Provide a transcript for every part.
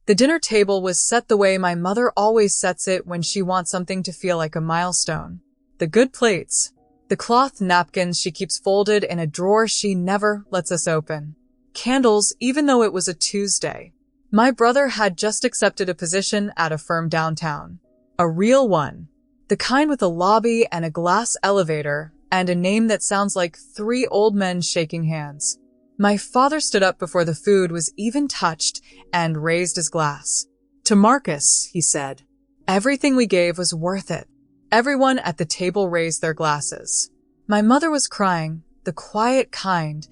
The dinner table was set the way my mother always sets it when she wants something to feel like a milestone. The good plates. The cloth napkins she keeps folded in a drawer she never lets us open. Candles, even though it was a Tuesday. My brother had just accepted a position at a firm downtown. A real one. The kind with a lobby and a glass elevator and a name that sounds like 3 old men shaking hands. My father stood up before the food was even touched and raised his glass. "To Marcus," he said. Everything we gave was worth it. Everyone at the table raised their glasses. My mother was crying, the quiet kind,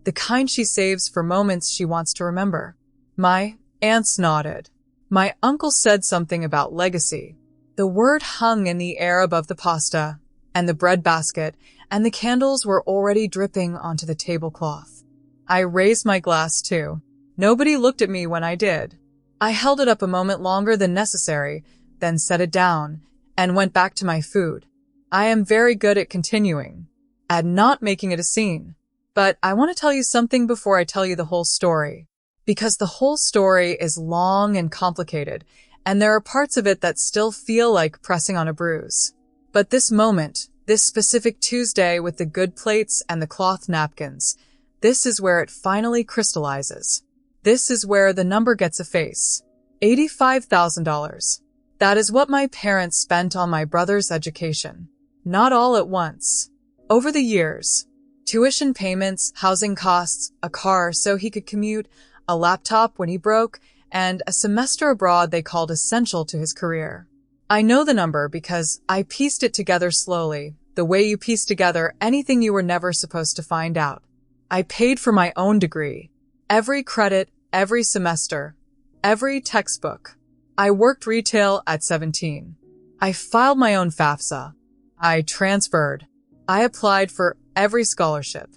the kind she saves for moments she wants to remember. My aunts nodded. My uncle said something about legacy. The word hung in the air above the pasta and the bread basket, and the candles were already dripping onto the tablecloth. I raised my glass too. Nobody looked at me when I did. I held it up a moment longer than necessary, then set it down, and went back to my food. I am very good at continuing, at not making it a scene. But I want to tell you something before I tell you the whole story. Because the whole story is long and complicated, and there are parts of it that still feel like pressing on a bruise. But this moment, this specific Tuesday with the good plates and the cloth napkins, this is where it finally crystallizes. This is where the number gets a face. $85,000. That is what my parents spent on my brother's education. Not all at once. Over the years. Tuition payments, housing costs, a car so he could commute, a laptop when he broke, and a semester abroad they called essential to his career. I know the number because I pieced it together slowly, the way you piece together anything you were never supposed to find out. I paid for my own degree. Every credit, every semester, every textbook. I worked retail at 17. I filed my own FAFSA. I transferred. I applied for every scholarship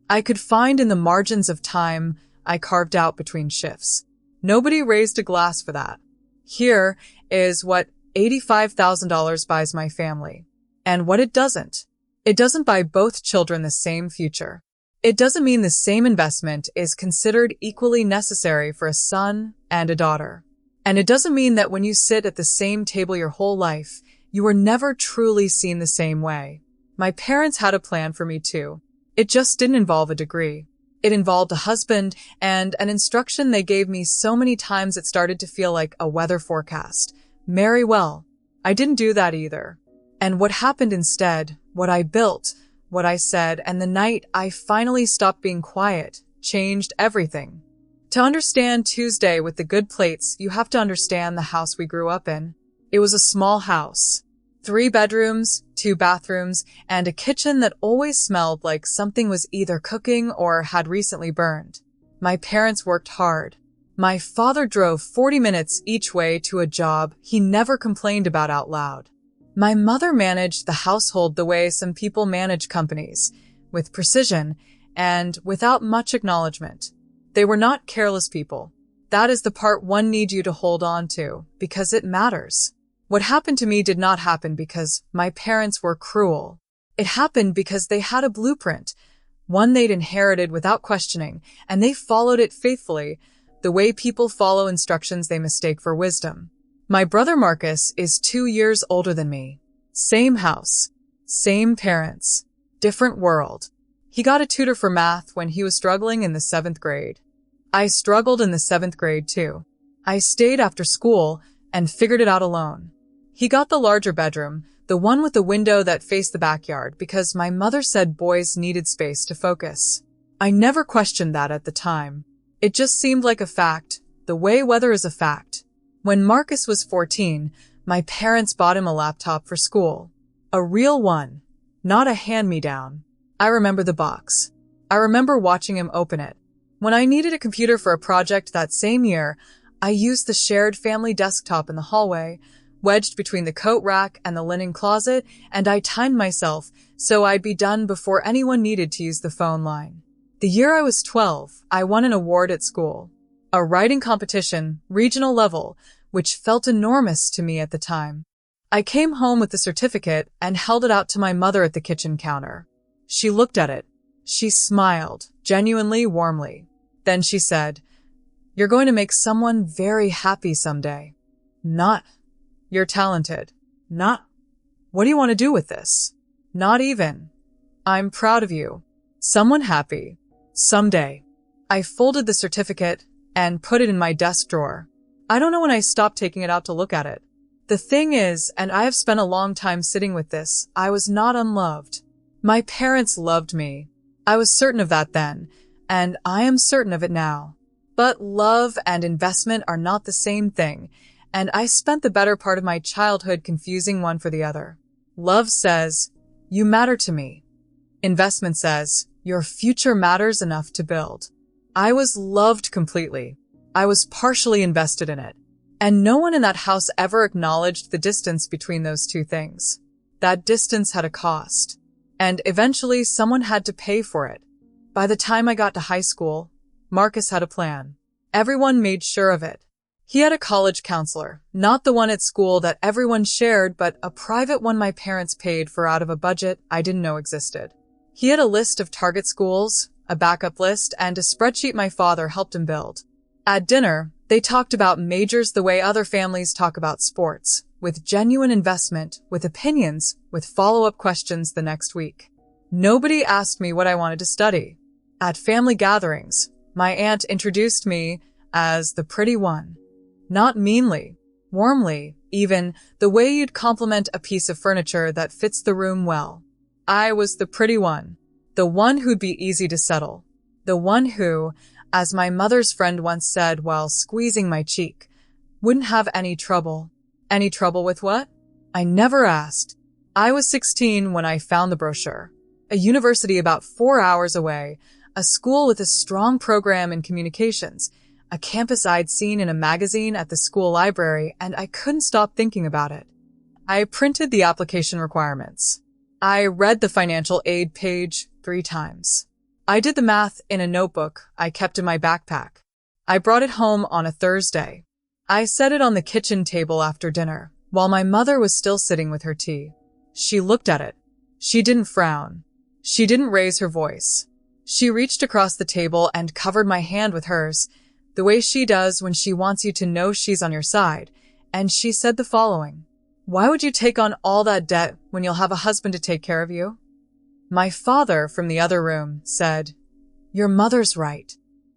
I could find in the margins of time I carved out between shifts. Nobody raised a glass for that. Here is what $85,000 buys my family. And what it doesn't. It doesn't buy both children the same future. It doesn't mean the same investment is considered equally necessary for a son and a daughter. And it doesn't mean that when you sit at the same table your whole life, you were never truly seen the same way. My parents had a plan for me too. It just didn't involve a degree. It involved a husband and an instruction they gave me so many times it started to feel like a weather forecast. Marry well. I didn't do that either. And what happened instead, what I built, what I said, and the night I finally stopped being quiet, changed everything. To understand Tuesday with the good plates, you have to understand the house we grew up in. It was a small house. 3 bedrooms, 2 bathrooms, and a kitchen that always smelled like something was either cooking or had recently burned. My parents worked hard. My father drove 40 minutes each way to a job he never complained about out loud. My mother managed the household the way some people manage companies, with precision and without much acknowledgement. They were not careless people. That is the part one needs you to hold on to, because it matters. What happened to me did not happen because my parents were cruel. It happened because they had a blueprint, one they'd inherited without questioning, and they followed it faithfully, the way people follow instructions they mistake for wisdom. My brother Marcus is 2 years older than me. Same house, same parents, different world. He got a tutor for math when he was struggling in the 7th grade. I struggled in the 7th grade too. I stayed after school and figured it out alone. He got the larger bedroom, the one with the window that faced the backyard, because my mother said boys needed space to focus. I never questioned that at the time. It just seemed like a fact, the way weather is a fact. When Marcus was 14, my parents bought him a laptop for school. A real one, not a hand-me-down. I remember the box. I remember watching him open it. When I needed a computer for a project that same year, I used the shared family desktop in the hallway, wedged between the coat rack and the linen closet, and I timed myself so I'd be done before anyone needed to use the phone line. The year I was 12, I won an award at school. A writing competition, regional level, which felt enormous to me at the time. I came home with the certificate and held it out to my mother at the kitchen counter. She looked at it. She smiled, genuinely warmly. Then she said, You're going to make someone very happy someday. Not, you're talented. Not, what do you want to do with this? Not even, I'm proud of you. Someone happy. Someday. I folded the certificate and put it in my desk drawer. I don't know when I stopped taking it out to look at it. The thing is, and I have spent a long time sitting with this, I was not unloved. My parents loved me. I was certain of that then, and I am certain of it now. But love and investment are not the same thing, and I spent the better part of my childhood confusing one for the other. Love says, you matter to me. Investment says, your future matters enough to build. I was loved completely. I was partially invested in it. And no one in that house ever acknowledged the distance between those two things. That distance had a cost. And eventually someone had to pay for it. By the time I got to high school, Marcus had a plan. Everyone made sure of it. He had a college counselor, not the one at school that everyone shared, but a private one my parents paid for out of a budget I didn't know existed. He had a list of target schools, a backup list, and a spreadsheet my father helped him build. At dinner, they talked about majors the way other families talk about sports, with genuine investment, with opinions, with follow-up questions the next week. Nobody asked me what I wanted to study. At family gatherings, my aunt introduced me as the pretty one. Not meanly, warmly, even the way you'd compliment a piece of furniture that fits the room well. I was the pretty one, the one who'd be easy to settle, the one who, as my mother's friend once said while squeezing my cheek, wouldn't have any trouble. Any trouble with what? I never asked. I was 16 when I found the brochure. A university about 4 hours away, a school with a strong program in communications, a campus I'd seen in a magazine at the school library, and I couldn't stop thinking about it. I printed the application requirements. I read the financial aid page 3 times. I did the math in a notebook I kept in my backpack. I brought it home on a Thursday. I set it on the kitchen table after dinner, while my mother was still sitting with her tea. She looked at it. She didn't frown. She didn't raise her voice. She reached across the table and covered my hand with hers, the way she does when she wants you to know she's on your side, and she said the following: "Why would you take on all that debt when you'll have a husband to take care of you?" My father, from the other room, said, "Your mother's right."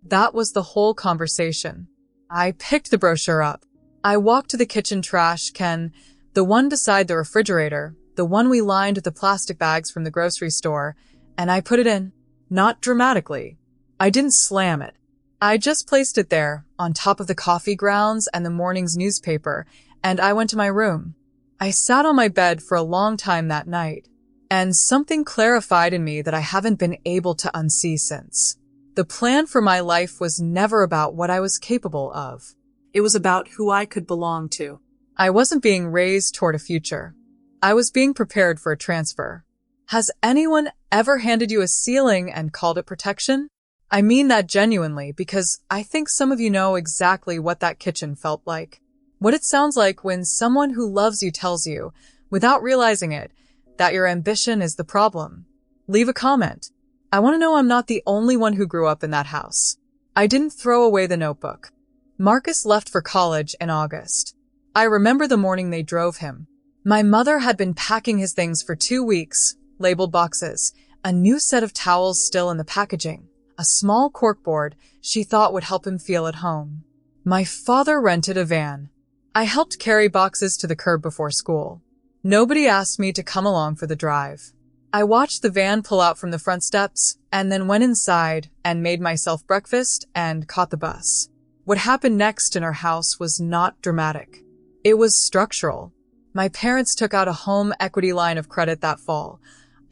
That was the whole conversation. I picked the brochure up. I walked to the kitchen trash can, the one beside the refrigerator, the one we lined with the plastic bags from the grocery store, and I put it in. Not dramatically. I didn't slam it. I just placed it there, on top of the coffee grounds and the morning's newspaper, and I went to my room. I sat on my bed for a long time that night, and something clarified in me that I haven't been able to unsee since. The plan for my life was never about what I was capable of. It was about who I could belong to. I wasn't being raised toward a future. I was being prepared for a transfer. Has anyone ever handed you a ceiling and called it protection? I mean that genuinely, because I think some of you know exactly what that kitchen felt like. What it sounds like when someone who loves you tells you, without realizing it, that your ambition is the problem. Leave a comment. I want to know I'm not the only one who grew up in that house. I didn't throw away the notebook. Marcus left for college in August. I remember the morning they drove him. My mother had been packing his things for 2 weeks, labeled boxes, a new set of towels still in the packaging, a small corkboard she thought would help him feel at home. My father rented a van. I helped carry boxes to the curb before school. Nobody asked me to come along for the drive. I watched the van pull out from the front steps and then went inside and made myself breakfast and caught the bus. What happened next in our house was not dramatic. It was structural. My parents took out a home equity line of credit that fall.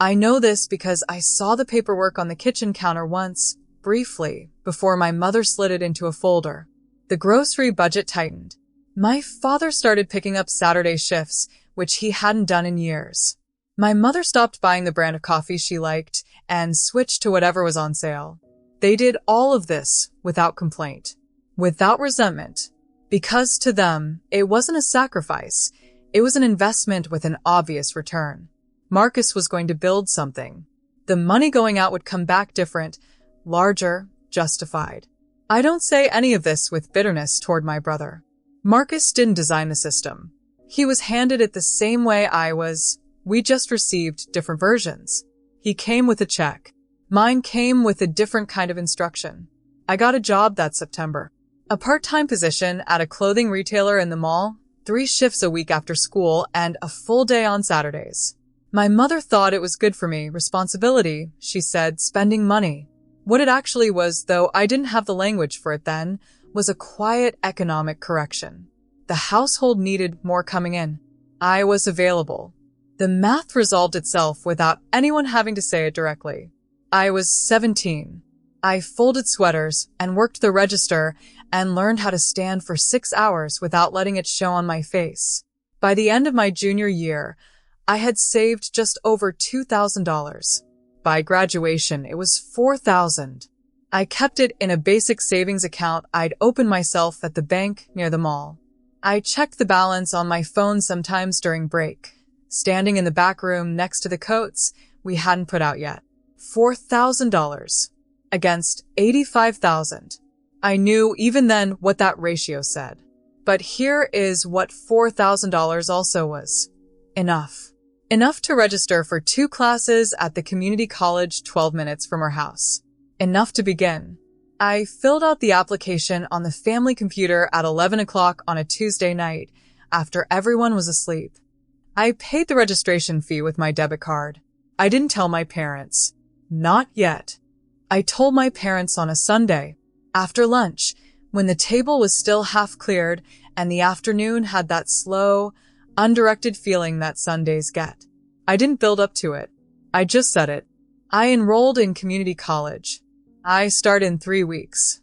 I know this because I saw the paperwork on the kitchen counter once, briefly, before my mother slid it into a folder. The grocery budget tightened. My father started picking up Saturday shifts, which he hadn't done in years. My mother stopped buying the brand of coffee she liked and switched to whatever was on sale. They did all of this without complaint, without resentment, because to them, it wasn't a sacrifice. It was an investment with an obvious return. Marcus was going to build something. The money going out would come back different, larger, justified. I don't say any of this with bitterness toward my brother. Marcus didn't design the system. He was handed it the same way I was. We just received different versions. He came with a check. Mine came with a different kind of instruction. I got a job that September. A part-time position at a clothing retailer in the mall, 3 shifts a week after school, and a full day on Saturdays. My mother thought it was good for me, responsibility, she said, spending money. What it actually was, though I didn't have the language for it then, was a quiet economic correction. The household needed more coming in. I was available. The math resolved itself without anyone having to say it directly. I was 17. I folded sweaters and worked the register and learned how to stand for 6 hours without letting it show on my face. By the end of my junior year, I had saved just over $2,000. By graduation, it was $4,000. I kept it in a basic savings account I'd opened myself at the bank near the mall. I checked the balance on my phone sometimes during break, standing in the back room next to the coats we hadn't put out yet. $4,000 against $85,000. I knew even then what that ratio said. But here is what $4,000 also was. Enough. Enough to register for 2 classes at the community college 12 minutes from our house. Enough to begin. I filled out the application on the family computer at 11 o'clock on a Tuesday night after everyone was asleep. I paid the registration fee with my debit card. I didn't tell my parents. Not yet. I told my parents on a Sunday, after lunch, when the table was still half cleared and the afternoon had that slow, undirected feeling that Sundays get. I didn't build up to it. I just said it. I enrolled in community college. I start in 3 weeks.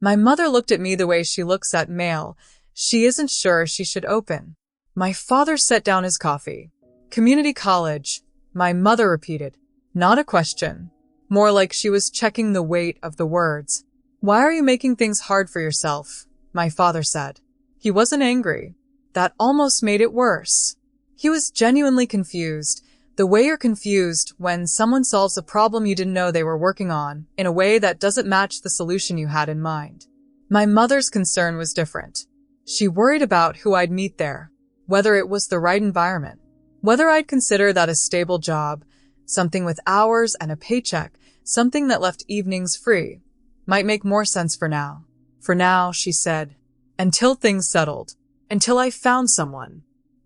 My mother looked at me the way she looks at mail she isn't sure she should open. My father set down his coffee. Community college, my mother repeated. Not a question. More like she was checking the weight of the words. Why are you making things hard for yourself? My father said. He wasn't angry. That almost made it worse. He was genuinely confused, the way you're confused when someone solves a problem you didn't know they were working on in a way that doesn't match the solution you had in mind. My mother's concern was different. She worried about who I'd meet there, whether it was the right environment, whether I'd consider that a stable job, something with hours and a paycheck, something that left evenings free, might make more sense for now. For now, she said, until things settled, until I found someone.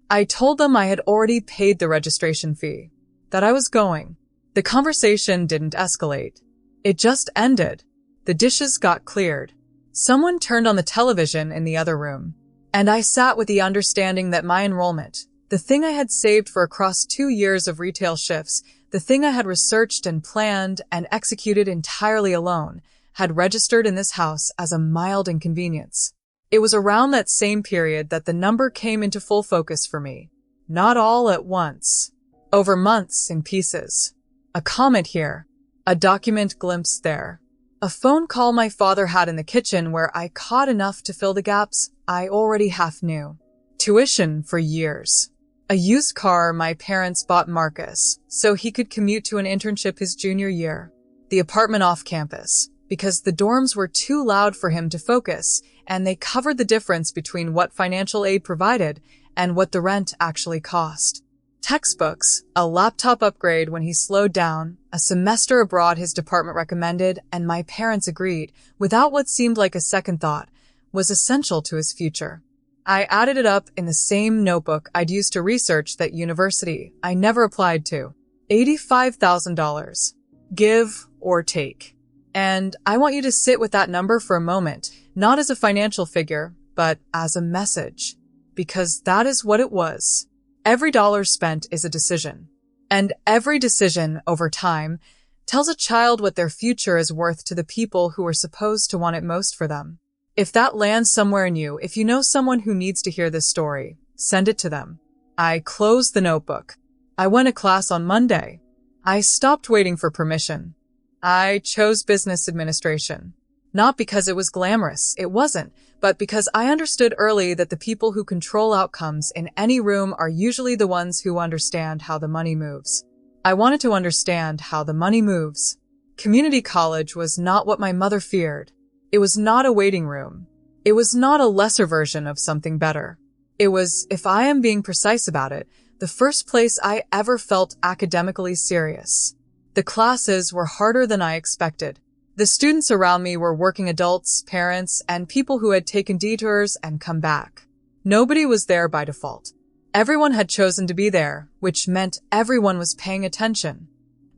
I told them I had already paid the registration fee, that I was going. The conversation didn't escalate. It just ended. The dishes got cleared. Someone turned on the television in the other room, and I sat with the understanding that my enrollment, the thing I had saved for across 2 years of retail shifts, the thing I had researched and planned and executed entirely alone, had registered in this house as a mild inconvenience. It was around that same period that the number came into full focus for me. Not all at once. Over months in pieces. A comment here. A document glimpsed there. A phone call my father had in the kitchen where I caught enough to fill the gaps I already half knew. Tuition for years. A used car my parents bought Marcus so he could commute to an internship his junior year. The apartment off campus, because the dorms were too loud for him to focus, and they covered the difference between what financial aid provided and what the rent actually cost. Textbooks, a laptop upgrade when he slowed down, a semester abroad his department recommended, and my parents agreed, without what seemed like a second thought, was essential to his future. I added it up in the same notebook I'd used to research that university I never applied to. $85,000. Give or take. And I want you to sit with that number for a moment, not as a financial figure, but as a message. Because that is what it was. Every dollar spent is a decision. And every decision, over time, tells a child what their future is worth to the people who are supposed to want it most for them. If that lands somewhere in you, if you know someone who needs to hear this story, send it to them. I closed the notebook. I went to class on Monday. I stopped waiting for permission. I chose business administration. Not because it was glamorous, it wasn't, but because I understood early that the people who control outcomes in any room are usually the ones who understand how the money moves. I wanted to understand how the money moves. Community college was not what my mother feared. It was not a waiting room. It was not a lesser version of something better. It was, if I am being precise about it, the first place I ever felt academically serious. The classes were harder than I expected. The students around me were working adults, parents, and people who had taken detours and come back. Nobody was there by default. Everyone had chosen to be there, which meant everyone was paying attention.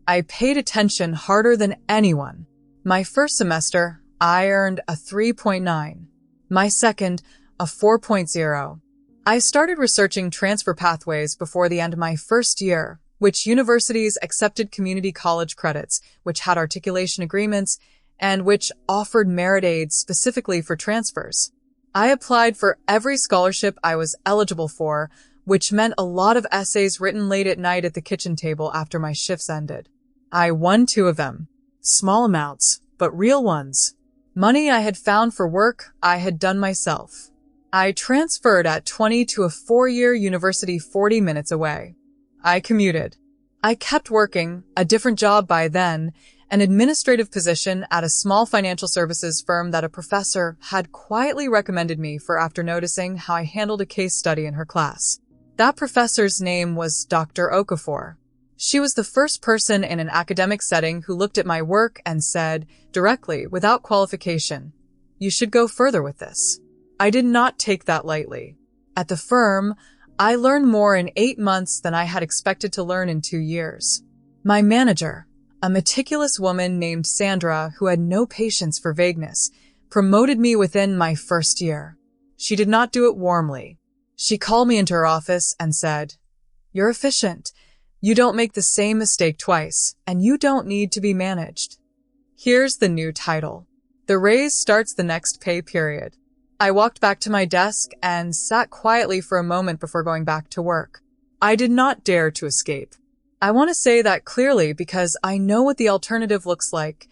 I paid attention harder than anyone. My first semester, I earned a 3.9. My second, a 4.0. I started researching transfer pathways before the end of my first year, which universities accepted community college credits, which had articulation agreements, and which offered merit aids specifically for transfers. I applied for every scholarship I was eligible for, which meant a lot of essays written late at night at the kitchen table after my shifts ended. I won 2 of them. Small amounts, but real ones. Money I had found for work I had done myself. I transferred at 20 to a 4-year university 40 minutes away. I commuted. I kept working, a different job by then, an administrative position at a small financial services firm that a professor had quietly recommended me for after noticing how I handled a case study in her class. That professor's name was Dr. Okafor. She was the first person in an academic setting who looked at my work and said, directly, without qualification, "You should go further with this." I did not take that lightly. At the firm, I learned more in 8 months than I had expected to learn in 2 years. My manager, a meticulous woman named Sandra who had no patience for vagueness, promoted me within my first year. She did not do it warmly. She called me into her office and said, "You're efficient. You don't make the same mistake twice, and you don't need to be managed." Here's the new title. The raise starts the next pay period. I walked back to my desk and sat quietly for a moment before going back to work. I did not dare to escape. I want to say that clearly because I know what the alternative looks like.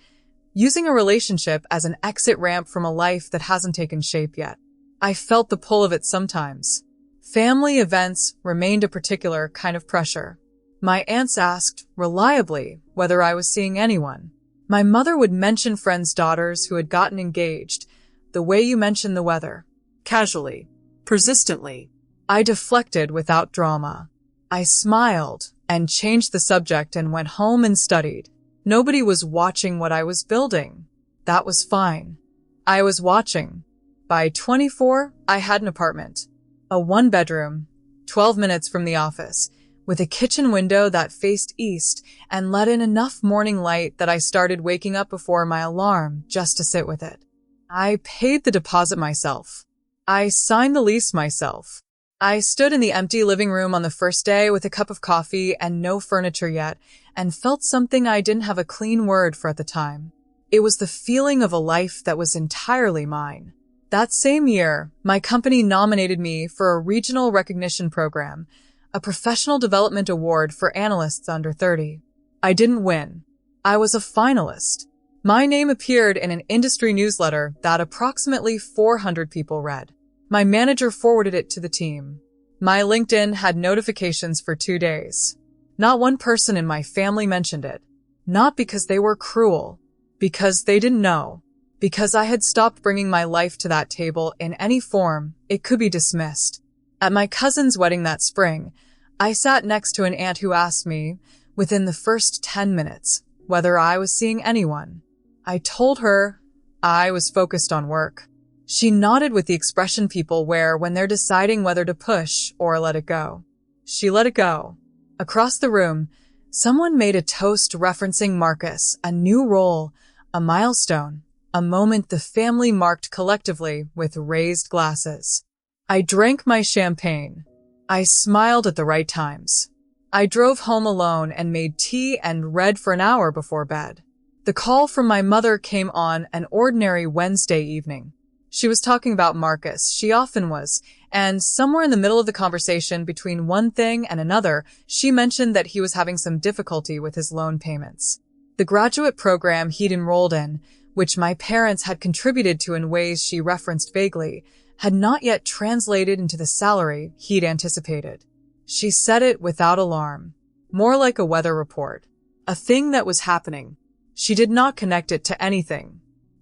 Using a relationship as an exit ramp from a life that hasn't taken shape yet. I felt the pull of it sometimes. Family events remained a particular kind of pressure. My aunts asked, reliably, whether I was seeing anyone. My mother would mention friends' daughters who had gotten engaged, the way you mention the weather. Casually. Persistently. I deflected without drama. I smiled and changed the subject and went home and studied. Nobody was watching what I was building. That was fine. I was watching. By 24, I had an apartment. A 1-bedroom, 12 minutes from the office, with a kitchen window that faced east and let in enough morning light that I started waking up before my alarm just to sit with it. I paid the deposit myself. I signed the lease myself. I stood in the empty living room on the first day with a cup of coffee and no furniture yet, and felt something I didn't have a clean word for at the time. It was the feeling of a life that was entirely mine. That same year, my company nominated me for a regional recognition program, a professional development award for analysts under 30. I didn't win. I was a finalist. My name appeared in an industry newsletter that approximately 400 people read. My manager forwarded it to the team. My LinkedIn had notifications for 2 days. Not one person in my family mentioned it. Not because they were cruel. Because they didn't know. Because I had stopped bringing my life to that table in any form, it could be dismissed. At my cousin's wedding that spring, I sat next to an aunt who asked me, within the first 10 minutes, whether I was seeing anyone. I told her I was focused on work. She nodded with the expression people wear when they're deciding whether to push or let it go. She let it go. Across the room, someone made a toast referencing Marcus, a new role, a milestone, a moment the family marked collectively with raised glasses. I drank my champagne. I smiled at the right times. I drove home alone and made tea and read for an hour before bed. The call from my mother came on an ordinary Wednesday evening. She was talking about Marcus, she often was, and somewhere in the middle of the conversation between one thing and another, she mentioned that he was having some difficulty with his loan payments. The graduate program he'd enrolled in, which my parents had contributed to in ways she referenced vaguely, had not yet translated into the salary he'd anticipated. She said it without alarm, more like a weather report, a thing that was happening. She did not connect it to anything.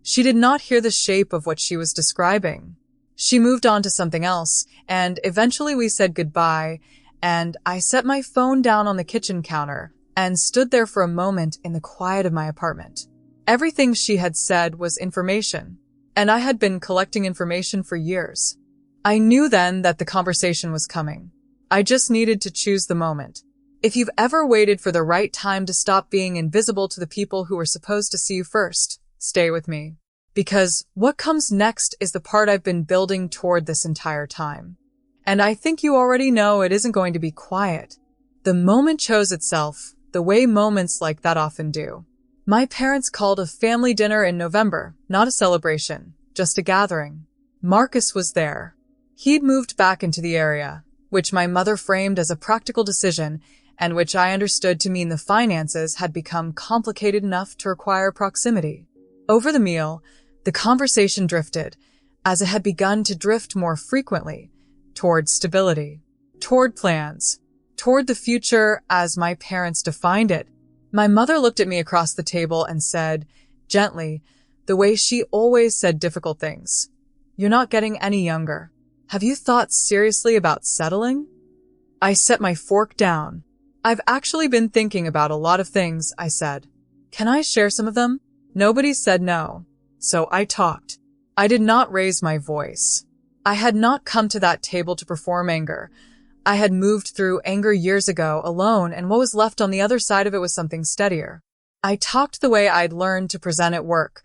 She did not hear the shape of what she was describing. She moved on to something else, and eventually we said goodbye, and I set my phone down on the kitchen counter and stood there for a moment in the quiet of my apartment. Everything she had said was information, and I had been collecting information for years. I knew then that the conversation was coming. I just needed to choose the moment. If you've ever waited for the right time to stop being invisible to the people who were supposed to see you first, stay with me. Because what comes next is the part I've been building toward this entire time. And I think you already know it isn't going to be quiet. The moment chose itself, the way moments like that often do. My parents called a family dinner in November, not a celebration, just a gathering. Marcus was there. He'd moved back into the area, which my mother framed as a practical decision and which I understood to mean the finances had become complicated enough to require proximity. Over the meal, the conversation drifted, as it had begun to drift more frequently, toward stability, toward plans, toward the future as my parents defined it. My mother looked at me across the table and said, gently, the way she always said difficult things, "You're not getting any younger. Have you thought seriously about settling?" I set my fork down. "I've actually been thinking about a lot of things," I said. "Can I share some of them?" Nobody said no, so I talked. I did not raise my voice. I had not come to that table to perform anger. I had moved through anger years ago alone, and what was left on the other side of it was something steadier. I talked the way I'd learned to present at work,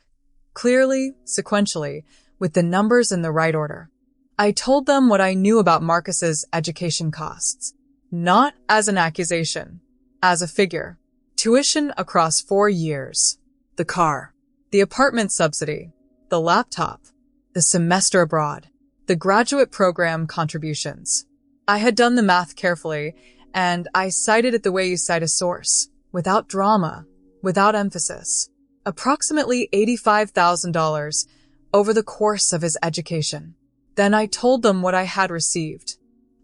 clearly, sequentially, with the numbers in the right order. I told them what I knew about Marcus's education costs, not as an accusation, as a figure. Tuition across 4 years, the car, the apartment subsidy, the laptop, the semester abroad, the graduate program contributions. I had done the math carefully, and I cited it the way you cite a source, without drama, without emphasis. Approximately $85,000 over the course of his education. Then I told them what I had received.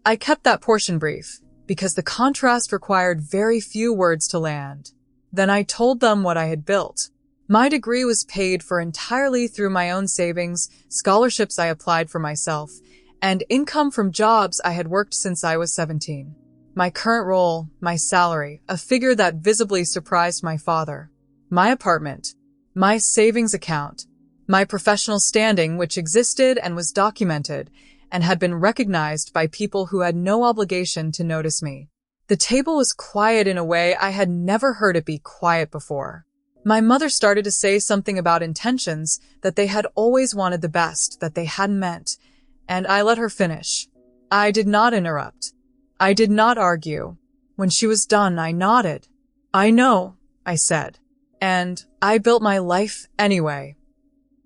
I kept that portion brief, because the contrast required very few words to land. Then I told them what I had built. My degree was paid for entirely through my own savings, scholarships I applied for myself, and income from jobs I had worked since I was 17. My current role, my salary, a figure that visibly surprised my father. My apartment, my savings account, my professional standing, which existed and was documented and had been recognized by people who had no obligation to notice me. The table was quiet in a way I had never heard it be quiet before. My mother started to say something about intentions, that they had always wanted the best, that they hadn't meant, and I let her finish. I did not interrupt. I did not argue. When she was done, I nodded. "I know," I said, "and I built my life anyway."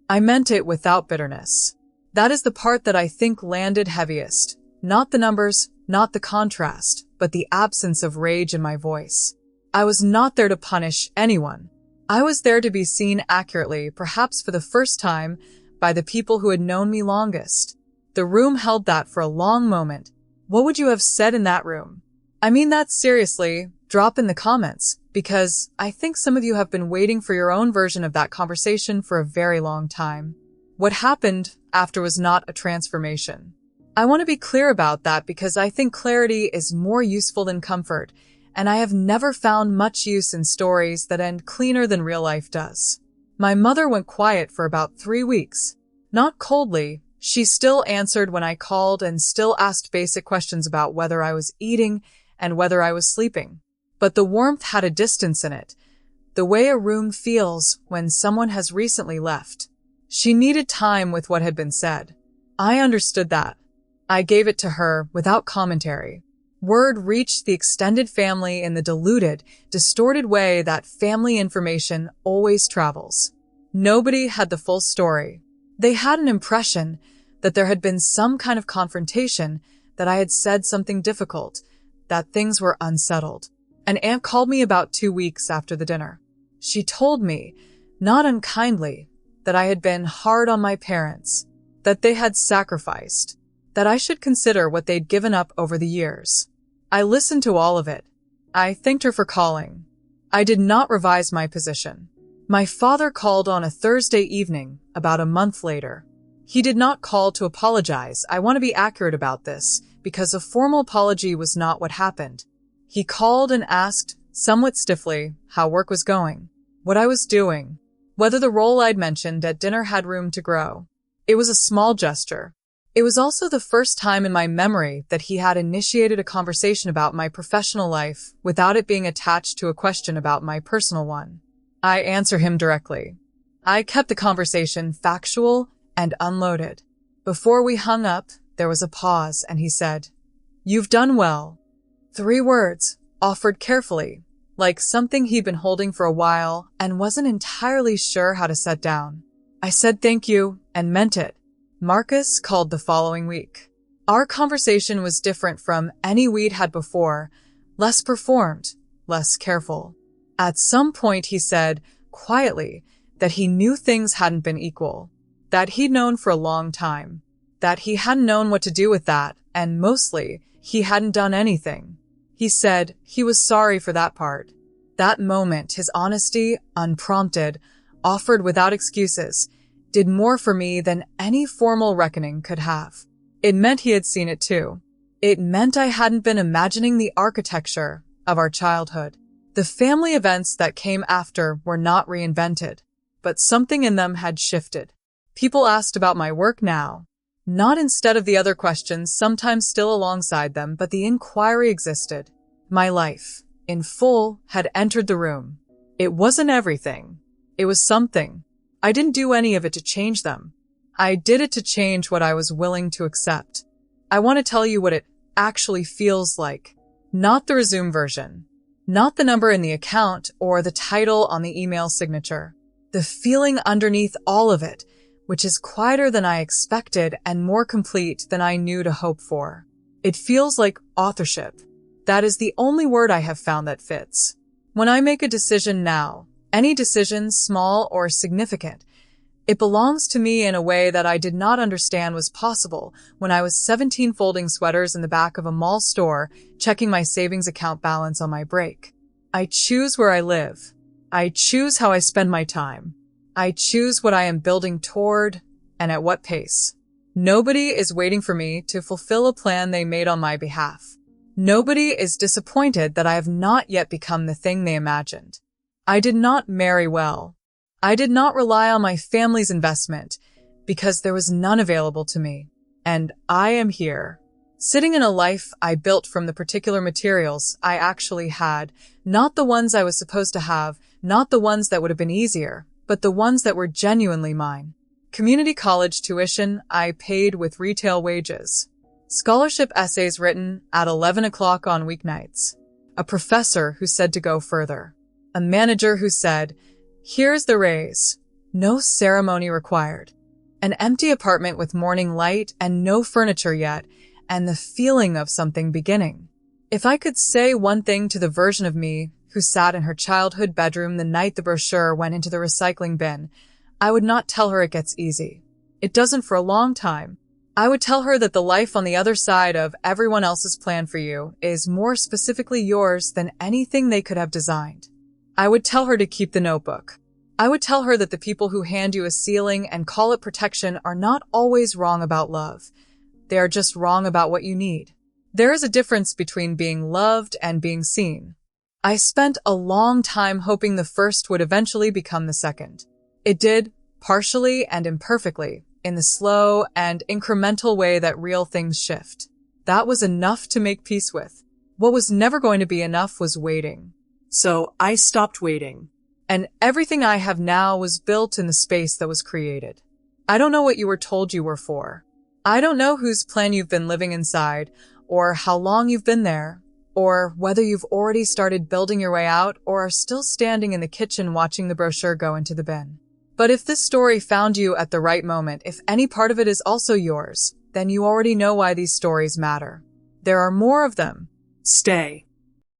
I meant it without bitterness. That is the part that I think landed heaviest. Not the numbers, not the contrast, but the absence of rage in my voice. I was not there to punish anyone. I was there to be seen accurately, perhaps for the first time, by the people who had known me longest. The room held that for a long moment. What would you have said in that room? I mean that seriously. Drop in the comments, because I think some of you have been waiting for your own version of that conversation for a very long time. What happened after was not a transformation. I want to be clear about that because I think clarity is more useful than comfort, and I have never found much use in stories that end cleaner than real life does. My mother went quiet for about 3 weeks. Not coldly. She still answered when I called and still asked basic questions about whether I was eating and whether I was sleeping. But the warmth had a distance in it, the way a room feels when someone has recently left. She needed time with what had been said. I understood that. I gave it to her without commentary. Word reached the extended family in the diluted, distorted way that family information always travels. Nobody had the full story. They had an impression that there had been some kind of confrontation, that I had said something difficult, that things were unsettled. An aunt called me about 2 weeks after the dinner. She told me, not unkindly, that I had been hard on my parents, that they had sacrificed, that I should consider what they'd given up over the years. I listened to all of it. I thanked her for calling. I did not revise my position. My father called on a Thursday evening, about a month later. He did not call to apologize. I want to be accurate about this, because a formal apology was not what happened. He called and asked, somewhat stiffly, how work was going, what I was doing, whether the role I'd mentioned at dinner had room to grow. It was a small gesture. It was also the first time in my memory that he had initiated a conversation about my professional life without it being attached to a question about my personal one. I answer him directly. I kept the conversation factual and unloaded. Before we hung up, there was a pause, and he said, "You've done well." 3 words, offered carefully, like something he'd been holding for a while and wasn't entirely sure how to set down. I said thank you and meant it. Marcus called the following week. Our conversation was different from any we'd had before, less performed, less careful. At some point he said, quietly, that he knew things hadn't been equal, that he'd known for a long time, that he hadn't known what to do with that, and mostly, he hadn't done anything. He said he was sorry for that part. That moment, his honesty, unprompted, offered without excuses, did more for me than any formal reckoning could have. It meant he had seen it too. It meant I hadn't been imagining the architecture of our childhood. The family events that came after were not reinvented, but something in them had shifted. People asked about my work now, not instead of the other questions sometimes still alongside them, but the inquiry existed. My life, in full, had entered the room. It wasn't everything. It was something. I didn't do any of it to change them. I did it to change what I was willing to accept. I want to tell you what it actually feels like. Not the resume version. Not the number in the account or the title on the email signature. The feeling underneath all of it, which is quieter than I expected and more complete than I knew to hope for. It feels like authorship. That is the only word I have found that fits. When I make a decision now, any decision, small or significant, it belongs to me in a way that I did not understand was possible when I was 17 folding sweaters in the back of a mall store, checking my savings account balance on my break. I choose where I live. I choose how I spend my time. I choose what I am building toward and at what pace. Nobody is waiting for me to fulfill a plan they made on my behalf. Nobody is disappointed that I have not yet become the thing they imagined. I did not marry well. I did not rely on my family's investment because there was none available to me. And I am here, sitting in a life I built from the particular materials I actually had, not the ones I was supposed to have, not the ones that would have been easier, but the ones that were genuinely mine. Community college tuition I paid with retail wages. Scholarship essays written at 11 o'clock on weeknights. A professor who said to go further. A manager who said, "Here's the raise. No ceremony required." An empty apartment with morning light and no furniture yet, and the feeling of something beginning. If I could say one thing to the version of me who sat in her childhood bedroom the night the brochure went into the recycling bin, I would not tell her it gets easy. It doesn't for a long time. I would tell her that the life on the other side of everyone else's plan for you is more specifically yours than anything they could have designed. I would tell her to keep the notebook. I would tell her that the people who hand you a ceiling and call it protection are not always wrong about love. They are just wrong about what you need. There is a difference between being loved and being seen. I spent a long time hoping the first would eventually become the second. It did, partially and imperfectly, in the slow and incremental way that real things shift. That was enough to make peace with. What was never going to be enough was waiting. So I stopped waiting. And everything I have now was built in the space that was created. I don't know what you were told you were for. I don't know whose plan you've been living inside, or how long you've been there, or whether you've already started building your way out or are still standing in the kitchen watching the brochure go into the bin. But if this story found you at the right moment, if any part of it is also yours, then you already know why these stories matter. There are more of them. Stay.